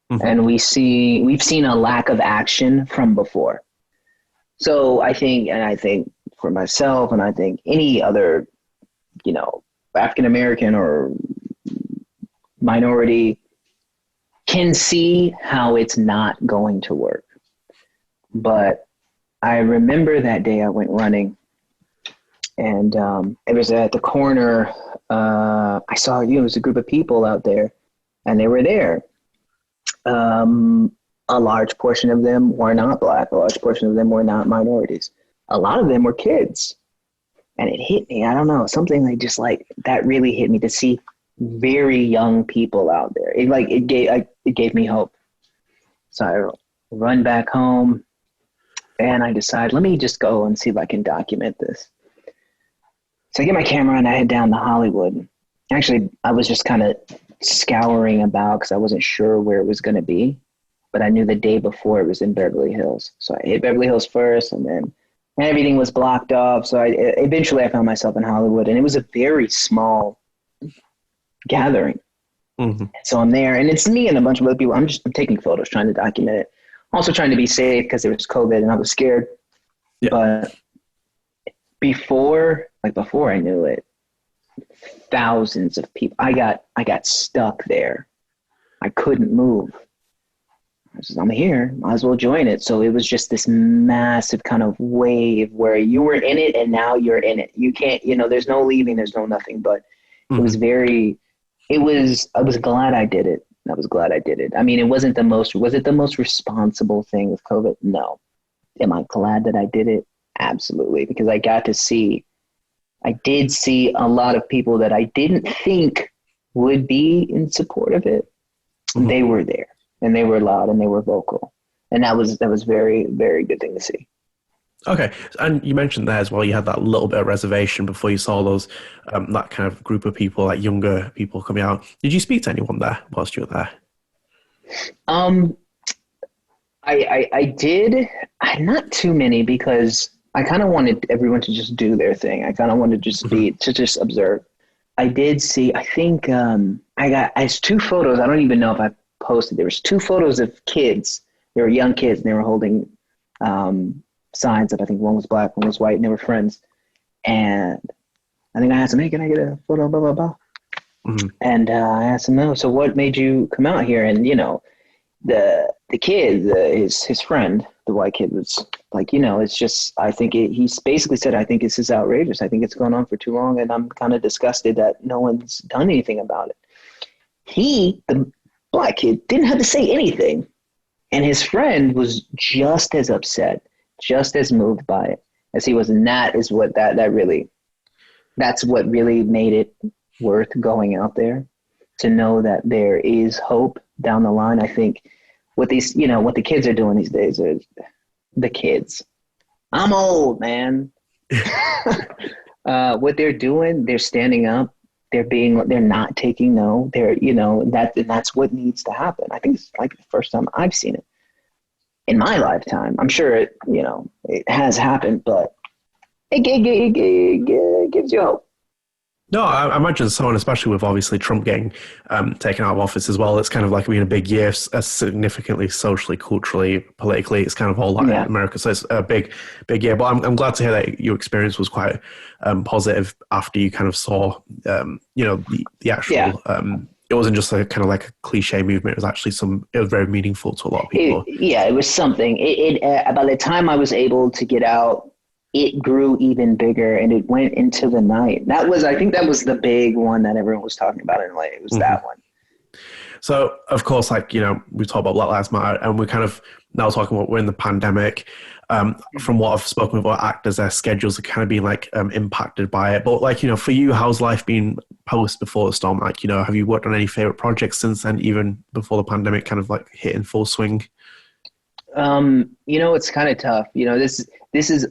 and we've seen a lack of action from before. So I think for myself, and I think any other, African American or minority can see how it's not going to work. But I remember that day I went running, and it was at the corner. I saw, it was a group of people out there, and they were there. A large portion of them were not Black. A large portion of them were not minorities. A lot of them were kids. And it hit me. I don't know, something that really hit me to see very young people out there. It gave me hope. So I run back home, and I decide, let me just go and see if I can document this. So I get my camera and I head down to Hollywood. Actually, I was just kind of scouring about because I wasn't sure where it was going to be, but I knew the day before it was in Beverly Hills. So I hit Beverly Hills first, and then everything was blocked off. So eventually I found myself in Hollywood, and it was a very small gathering. Mm-hmm. So I'm there, and it's me and a bunch of other people. I'm taking photos, trying to document it. Also trying to be safe because there was COVID and I was scared. Yeah. But before I knew it, thousands of people. I got stuck there. I couldn't move. I'm here, might as well join it. So it was just this massive kind of wave where you were in it and now you're in it. You can't, there's no leaving, there's no nothing, but it was I was glad I did it. I mean, was it the most responsible thing with COVID? No. Am I glad that I did it? Absolutely. Because I did see a lot of people that I didn't think would be in support of it. Mm-hmm. They were there, and they were loud, and they were vocal. And that was very, very good thing to see. Okay. And you mentioned there as well, you had that little bit of reservation before you saw those, that kind of group of people, like younger people coming out. Did you speak to anyone there whilst you were there? I did. Not too many, because I kind of wanted everyone to just do their thing. I kind of wanted to just observe. I did see, I think I 2 photos. I don't even know if I posted. There was 2 photos of kids. They were young kids, and they were holding signs up. I think one was Black, one was white, and they were friends. And I think I asked them, hey, can I get a photo, blah, blah, blah. Mm-hmm. And I asked him, no, so what made you come out here? And, the kid, his friend, the white kid, was like, it's just, I think he basically said, I think this is outrageous. I think it's gone on for too long, and I'm kind of disgusted that no one's done anything about it. The Black kid, didn't have to say anything. And his friend was just as upset, just as moved by it as he was. And that is what that's what really made it worth going out there, to know that there is hope down the line. I think what what the kids are doing these days are the kids. I'm old, man. What they're doing, they're standing up. They're not taking no. That's what needs to happen. I think it's like the first time I've seen it in my lifetime. I'm sure it has happened, but it gives you hope. No, I imagine so, and especially with obviously Trump getting taken out of office as well. It's kind of like being a big year, significantly socially, culturally, politically. It's kind of all Latin America, so it's a big year. But I'm glad to hear that your experience was quite positive after you kind of saw, the actual. It wasn't just a kind of like a cliche movement. It was actually it was very meaningful to a lot of people. It was something. By the time I was able to get out, it grew even bigger, and it went into the night. I think that was the big one that everyone was talking about in LA. It was that one. So, of course, we talk about Black Lives Matter, and we're kind of now talking about we're in the pandemic. From what I've spoken with our actors, their schedules are kind of being impacted by it. But for you, how's life been before the storm? Have you worked on any favorite projects since then, even before the pandemic kind of hit in full swing? It's kind of tough. This is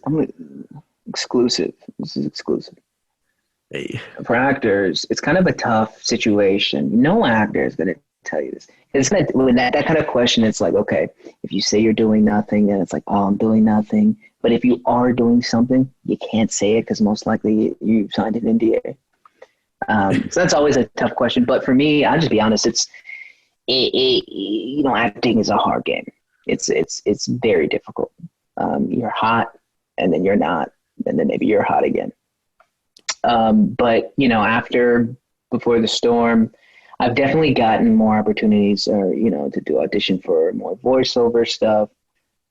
exclusive. This is exclusive. Hey. For actors, it's kind of a tough situation. No actor is going to tell you this. It's when that kind of question, it's like, okay, if you say you're doing nothing, then it's like, oh, I'm doing nothing. But if you are doing something, you can't say it because most likely you signed an NDA. So that's always a tough question. But for me, I'll just be honest. Acting is a hard game. It's very difficult. You're hot, and then you're not, and then maybe you're hot again. But, you know, before the storm, I've definitely gotten more opportunities to do audition for more voiceover stuff.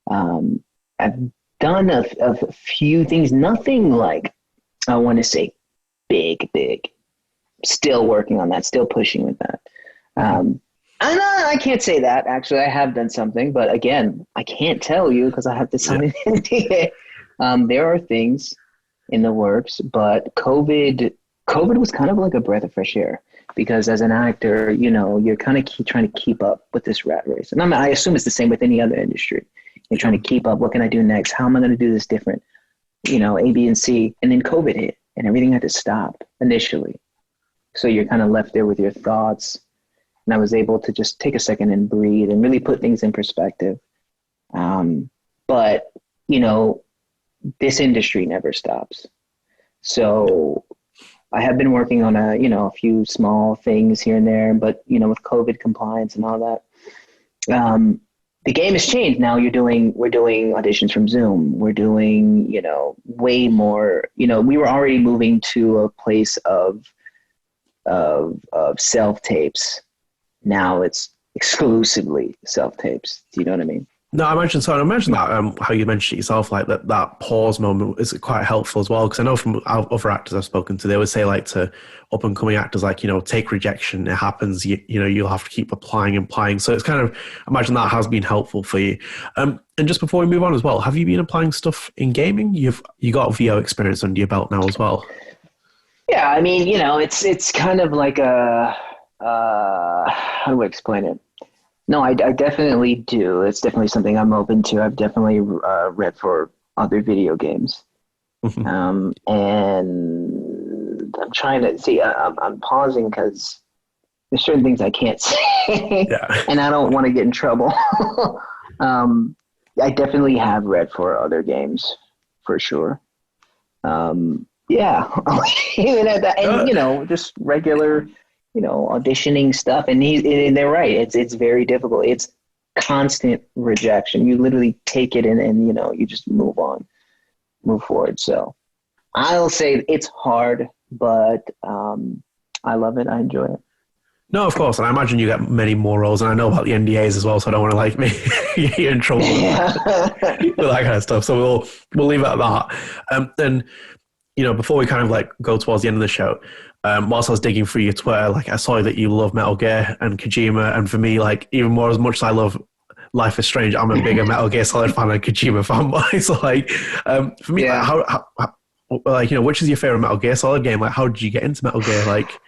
I've done a few things, nothing like, I want to say big, still working on that, still pushing with that. I can't say that. Actually, I have done something, but again, I can't tell you because I have to sign an NDA. There are things in the works, but COVID was kind of like a breath of fresh air because as an actor, you know, you're kind of trying to keep up with this rat race. And I assume it's the same with any other industry. You're trying to keep up. What can I do next? How am I going to do this different? You know, A, B, and C. And then COVID hit and everything had to stop initially. So you're kind of left there with your thoughts. And I was able to just take a second and breathe and really put things in perspective. But, you know, this industry never stops. So I have been working on a few small things here and there, but, you know, with COVID compliance and all that, the game has changed. Now we're doing auditions from Zoom. We're doing, you know, way more, you know, we were already moving to a place of self-tapes. Now it's exclusively self-tapes. Do you know what I mean? No, I mentioned that, how you mentioned it yourself, like that pause moment is quite helpful as well. Because I know from other actors I've spoken to, they would say like to up and coming actors, like, you know, take rejection. It happens, you know, you'll have to keep applying. So it's kind of, I imagine that has been helpful for you. And just before we move on as well, have you been applying stuff in gaming? You got VO experience under your belt now as well. Yeah, I mean, you know, it's kind of like how do I explain it? No, I definitely do. It's definitely something I'm open to. I've definitely read for other video games. And I'm trying to see, I'm pausing because there's certain things I can't say and I don't want to get in trouble. I definitely have read for other games for sure. Yeah, even at that, and you know, just regular, you know, auditioning stuff. And they're right. It's very difficult. It's constant rejection. You literally take it and you know, you just move forward. So I'll say it's hard, but I love it. I enjoy it. No, of course. And I imagine you get many more roles. And I know about the NDAs as well, so I don't want to like get you in trouble with that kind of stuff. So we'll leave it at that. And, you know, before we kind of like go towards the end of the show, whilst I was digging through your Twitter, like I saw that you love Metal Gear and Kojima, and for me, like even more, as much as I love Life is Strange, I'm a bigger Metal Gear Solid fan and Kojima fanboy. So like, for me, like, how like, you know, which is your favorite Metal Gear Solid game? Like, how did you get into Metal Gear? Like,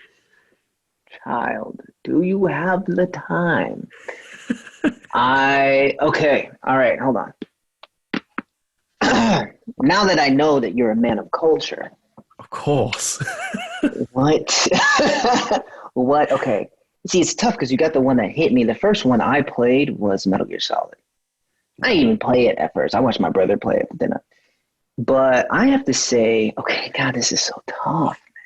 child, do you have the time? Okay, all right, hold on. Now that I know that you're a man of culture. Of course. What? What? Okay. See, it's tough because you got the one that hit me. The first one I played was Metal Gear Solid. I didn't even play it at first. I watched my brother play it, but I have to say, okay, God, this is so tough, man.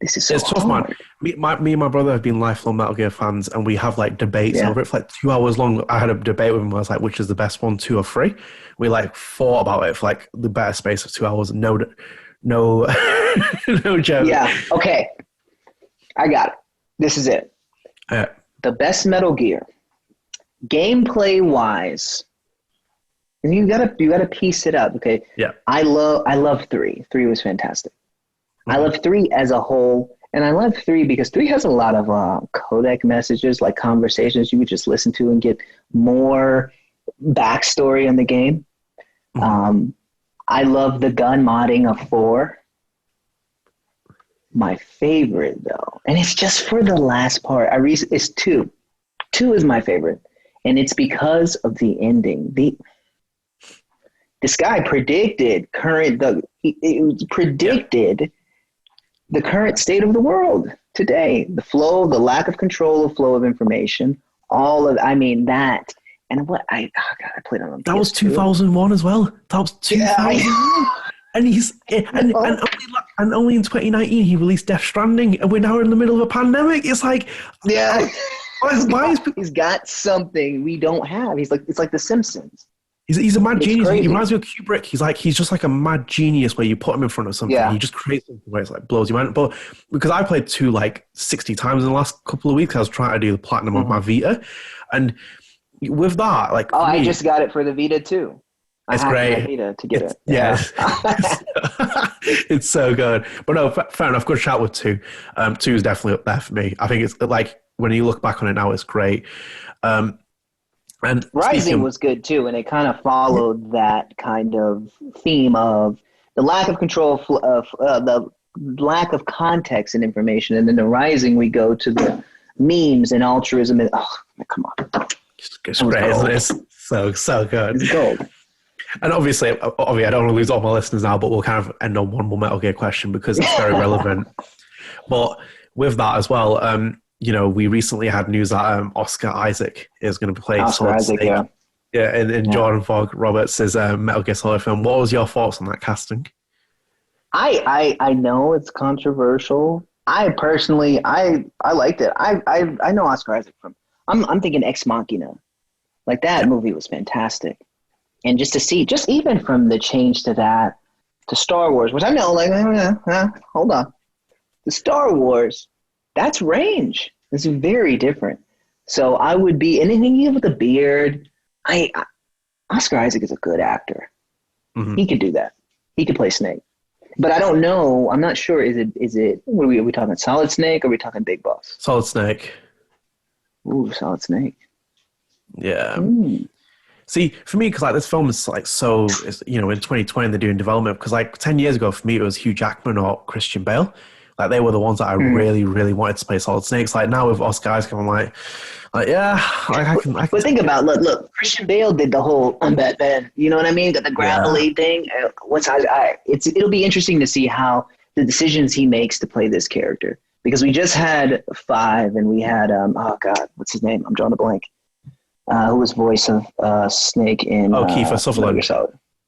This is so tough, man. Me and my brother have been lifelong Metal Gear fans, and we have like debates over it for like 2 hours long. I had a debate with him. I was like, which is the best one, 2 or 3? We like fought about it for like the better space of 2 hours. No joke. Yeah. Okay. I got it. This is it. The best Metal Gear, gameplay wise. And you gotta piece it up. Okay. Yeah. I love 3. 3 was fantastic. I love 3 as a whole, and I love 3 because 3 has a lot of codec messages, like conversations you would just listen to and get more backstory on the game. I love the gun modding of 4. My favorite, though, and it's just for the last part. It's 2. 2 is my favorite, and it's because of the ending. This guy predicted the current state of the world today, the flow, the lack of control of flow of information, that. And what I played on that was 2001 as well. That was 2001. Yeah. And only in 2019 he released Death Stranding, and we're now in the middle of a pandemic. It's like, yeah, why is he's got something we don't have. It's like The Simpsons. He's a mad It's genius. crazy. He reminds me of Kubrick. He's just like a mad genius where you put him in front of something, Yeah. he just creates something where it's like blows you mind. But because I played 2 like 60 times in the last couple of weeks, I was trying to do the platinum of my Vita, and with that, like, Oh, for me, I just got it for the Vita too. it's great. My Vita to get it. Yeah, it's so good. But no, fair enough. Good shout with 2. 2 is definitely up there for me. I think it's like when you look back on it now, it's great. And Rising was good too, and it kind of followed that kind of theme of the lack of control of the lack of context and information. And then the Rising, we go to the memes and altruism. And come on, it's great, isn't it? It's so good. It's gold. And obviously, I don't want to lose all my listeners now, but we'll kind of end on one more Metal Gear question because it's very relevant. But with that as well, we recently had news that Oscar Isaac is going to be playing Solid Snake. In Jordan Vogt-Roberts' Metal Gear Solid film. What was your thoughts on that casting? I know it's controversial. I personally, I liked it. I know Oscar Isaac from. I'm thinking Ex Machina, like that movie was fantastic, and just to see, just even from the change to that to Star Wars, which I know, like, hold on, the Star Wars. That's range. It's very different. So I would be anything with a beard. Oscar Isaac is a good actor. Mm-hmm. He could do that. He could play Snake. But I don't know. I'm not sure. Is it? What are we talking? Solid Snake? Or are we talking Big Boss? Solid Snake. Ooh, Solid Snake. Yeah. See, for me, because like this film is like so, in 2020 they're doing development. Because like 10 years ago for me it was Hugh Jackman or Christian Bale. Like they were the ones that I really, really wanted to play Solid Snakes. Like now with Oscar Isaac, I'm like yeah, I can. But think about look. Christian Bale did the whole "I'm Batman." You know what I mean? Got the gravelly thing. It'll be interesting to see how the decisions he makes to play this character, because we just had 5 and we had what's his name? I'm drawing a blank. Who was voice of Snake in? Kiefer Sutherland.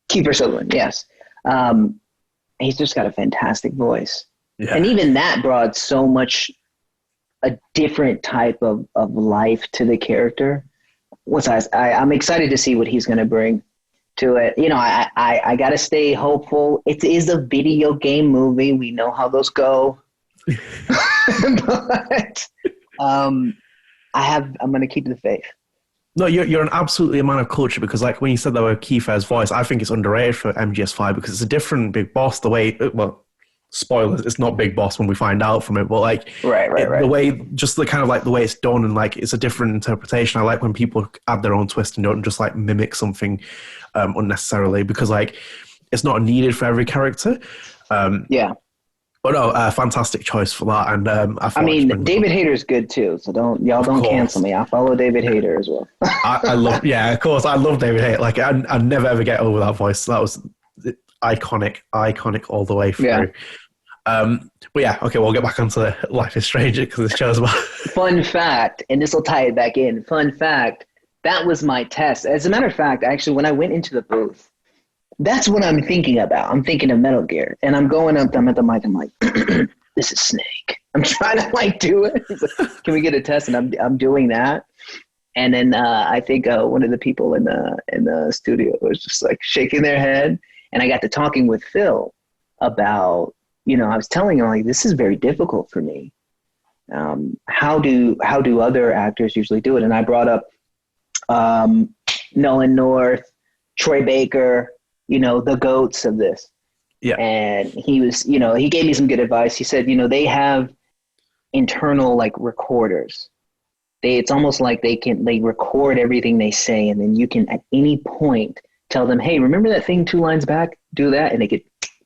Kiefer Sutherland. Yes. He's just got a fantastic voice. Yeah. And even that brought so much a different type of life to the character. I'm excited to see what he's going to bring to it. I got to stay hopeful. It is a video game movie. We know how those go. But I'm going to keep the faith. No, you're an absolutely a man of culture, because like when you said that with Kiefer's voice, I think it's underrated for MGS5 because it's a different Big Boss. The way, spoilers, it's not Big Boss when we find out from it, but like right. The way, just the kind of like the way it's done, and like it's a different interpretation. I like when people add their own twist and don't just like mimic something unnecessarily, because like it's not needed for every character. But no, fantastic choice for that. And I mean, David Hayter's good too, so don't cancel me. I follow David Hayter as well. I love, of course, I love David Hayter. Like I never ever get over that voice. That was iconic all the way through. Yeah. But yeah, okay, we'll get back onto Life is Strange because this show's about. Fun fact, and this will tie it back in. Fun fact, that was my test. As a matter of fact, actually, when I went into the booth, that's what I'm thinking about. I'm thinking of Metal Gear, and I'm going up. I'm at the mic. I'm like, "This is Snake." I'm trying to like do it. Like, can we get a test? And I'm doing that. And then I think one of the people in the studio was just like shaking their head. And I got to talking with Phil about, I was telling him like, this is very difficult for me. How do other actors usually do it? And I brought up Nolan North, Troy Baker, the GOATs of this. Yeah. And he was, he gave me some good advice. He said, they have internal like recorders. It's almost like they record everything they say, and then you can at any point tell them, hey, remember that thing 2 lines back? Do that, and they could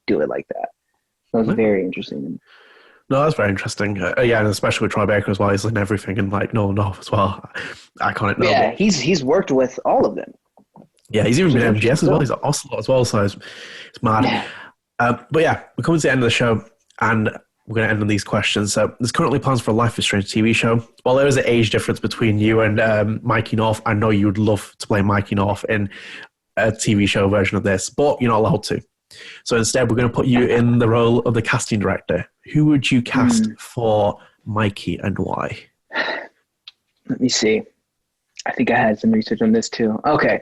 do it like that. So it was very interesting. No, that's very interesting. Yeah, and especially with Troy Baker as well. He's in everything, and like Nolan North as well. Iconic. Yeah, he's worked with all of them. Yeah, he's even been MGS as well. He's at Ocelot as well, so it's mad. Yeah. But yeah, we're coming to the end of the show, and we're going to end on these questions. So there's currently plans for a Life is Strange TV show. While there is an age difference between you and Mikey North, I know you would love to play Mikey North in a TV show version of this, but you're not allowed to. So instead, we're going to put you in the role of the casting director. Who would you cast for Mikey, and why? Let me see. I think I had some research on this too. Okay.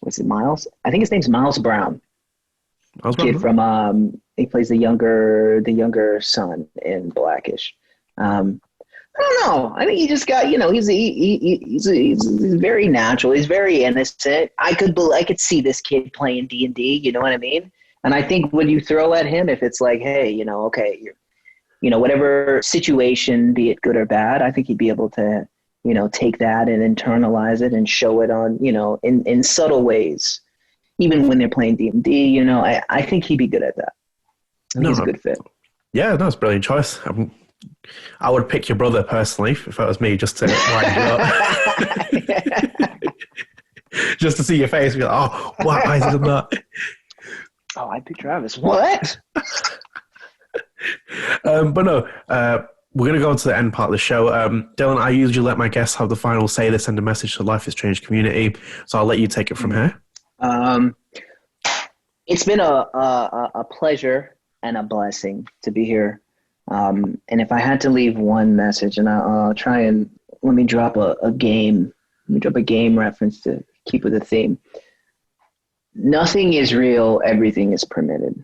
what's it, Miles? I think his name's Miles Brown. Kid from he plays the younger son in Blackish. I don't know. I think he just got, he's very natural. He's very innocent. I could see this kid playing D&D. You know what I mean? And I think when you throw at him, if it's like, hey, okay, whatever situation, be it good or bad, I think he'd be able to, take that and internalize it and show it on, in subtle ways. Even when they're playing D&D, I think he'd be good at that. He's a good fit. Yeah, that's a brilliant choice. I would pick your brother personally if it was me, just to wind you up. Just to see your face and be like, oh, why is it that? Oh, I'd pick Travis. What? But no, we're going to go on to the end part of the show. Dillon, I usually let my guests have the final say. They send a message to the Life is Strange community. So I'll let you take it from here. It's been a pleasure and a blessing to be here. And if I had to leave one message, and I'll try and let me drop a game reference to keep with the theme. Nothing is real. Everything is permitted.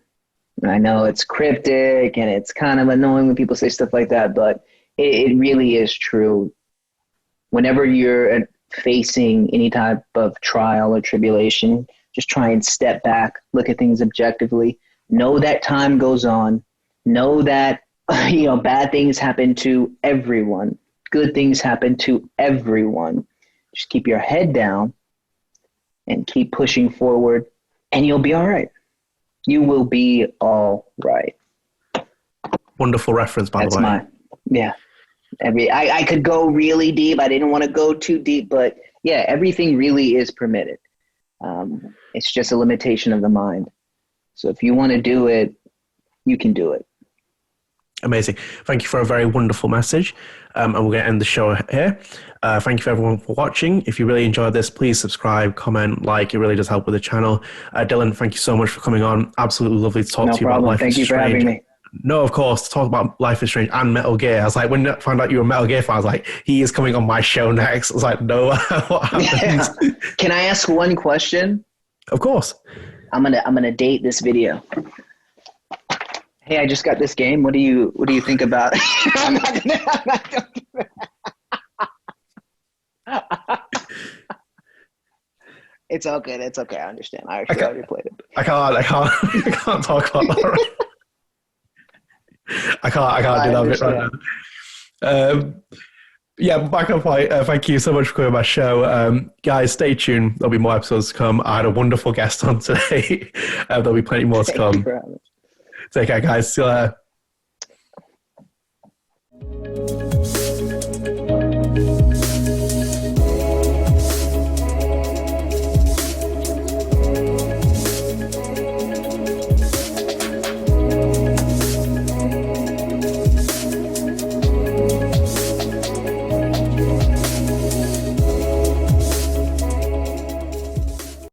And I know it's cryptic and it's kind of annoying when people say stuff like that, but it really is true. Whenever you're facing any type of trial or tribulation, just try and step back, look at things objectively, know that time goes on, know that bad things happen to everyone. Good things happen to everyone. Just keep your head down and keep pushing forward, and you'll be all right. You will be all right. Wonderful reference, by the way. Yeah. I could go really deep. I didn't want to go too deep, but yeah, everything really is permitted. It's just a limitation of the mind. So if you want to do it, you can do it. Amazing. Thank you for a very wonderful message. And we're going to end the show here. Thank you for everyone for watching. If you really enjoyed this, please subscribe, comment, like. It really does help with the channel. Dillon, thank you so much for coming on. Absolutely lovely to talk to you about Life is Strange. Thank you for having me. No, of course, to talk about Life is Strange and Metal Gear. I was like, when I found out you were a Metal Gear fan, I was like, he is coming on my show next. I was like, no, what happens? Yeah. Can I ask one question? Of course. I'm gonna date this video. Hey, I just got this game. What do you think about it? I'm not gonna do that. It's all good. It's okay. I understand. I already played it. I can't talk about that right. I can't do that bit right now. Yeah, back on point. Thank you so much for coming on my show. Guys, stay tuned. There'll be more episodes to come. I had a wonderful guest on today. There'll be plenty more to come. Take care, guys. See you later.